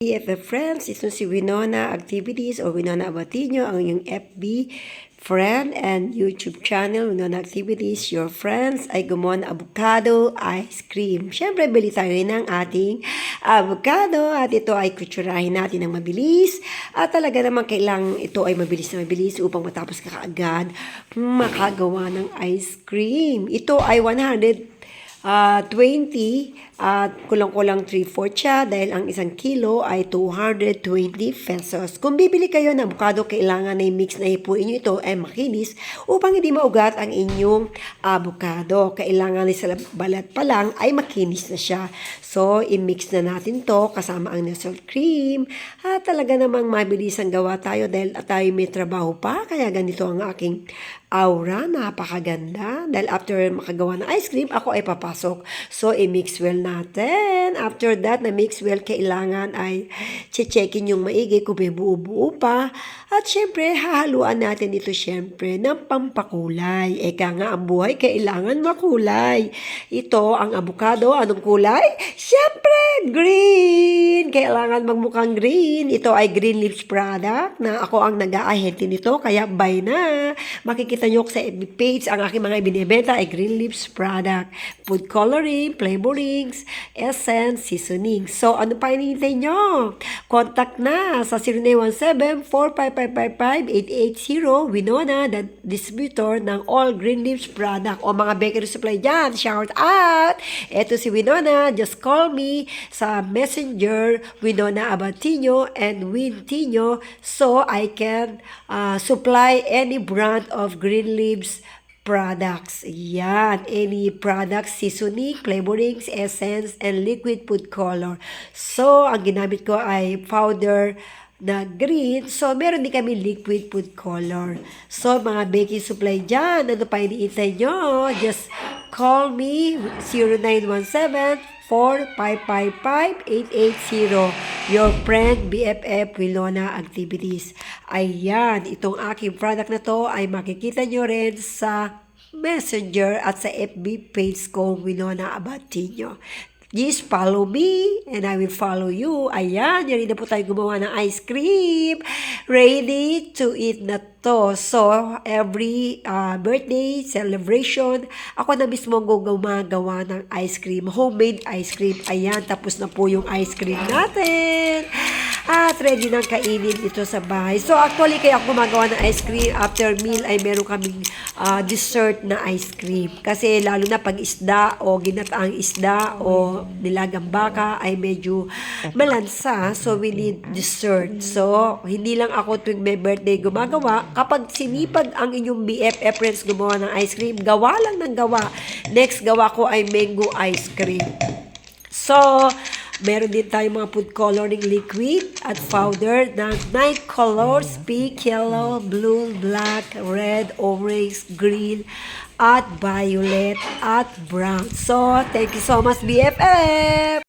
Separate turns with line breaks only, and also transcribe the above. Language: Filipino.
BFF friends, ito si Winona Activities o Winona Abatino, ang inyong FB friend and YouTube channel, Winona Activities. Your friends ay gumawa ng avocado ice cream. Siyempre, bili tayo ng ating avocado at ito ay kutsurahin natin ng mabilis. At talaga naman kailangan ito ay mabilis na mabilis upang matapos ka kaagad makagawa ng ice cream. Ito ay 20 at kulang-kulang 3/4 siya dahil ang isang kilo ay 220 pesos. Kung bibili kayo ng avocado, kailangan na mix na ipuin nyo ito ay makinis upang hindi maugat ang inyong avocado. Kailangan sa balat pa lang ay makinis na siya. So, i-mix na natin to kasama ang salt cream. At talaga namang mabilis ang gawa tayo dahil tayo may trabaho pa. Kaya ganito ang aking aura. Napakaganda. Dahil after makagawa ng ice cream, ako ay papasok. So, i-mix well natin. After that, na mix well, kailangan ay checkin yung maigi kung may buo-buo pa. At syempre, hahaluan natin ito syempre ng pampakulay. Eka nga, ang buhay kailangan makulay. Ito, ang avocado, anong kulay? Syempre, green! Kailangan magmukhang green. Ito ay Green Leaves product na ako ang nag-aahente nito. Kaya buy na. Makikita nyo sa FB page, ang aking mga ibinibenta ay Green Leaves product. Food coloring, flavorings, essence, seasoning. So, ano pa hinihintay nyo? Contact na sa 0917-45555-880 Winona, the distributor ng all Green Leaves product o mga bakery supply dyan. Shout out! Ito si Winona. Just call me sa Messenger Winona Abatino and Wintino so I can supply any brand of Green Leaves products. Yan. Any products, seasoning, flavorings, essence, and liquid food color. So, ang ginamit ko ay powder na green. So, meron din kami liquid food color. So, mga baking supply dyan. Ano pa iniintay nyo? Just call me 0917-4555880. Your friend BFF Winona Activities. Ayan, itong aking product na to ay makikita nyo rin sa Messenger at sa FB page ko Winona Abatino. Just follow me and I will follow you. Ayan, ready na po tayo gumawa ng ice cream. Ready to eat na to. So, every birthday celebration, ako na mismo gumagawa ng ice cream. Homemade ice cream. Ayan, tapos na po yung ice cream natin. At ready nang kainin ito sa bahay. So, actually, kaya ako gumagawa ng ice cream. After meal ay meron kaming dessert na ice cream. Kasi lalo na pag isda o ginataang isda o nilagang baka ay medyo malansa. So, we need dessert. So, hindi lang ako tuwing may birthday gumagawa. Kapag sinipag ang inyong BFF friends gumawa ng ice cream, gawa lang ng gawa. Next gawa ko ay mango ice cream. So, meron din tayong mga food coloring liquid at powder ng 9 colors, pink, yellow, blue, black, red, orange, green, at violet, at brown. So, thank you so much, BFF!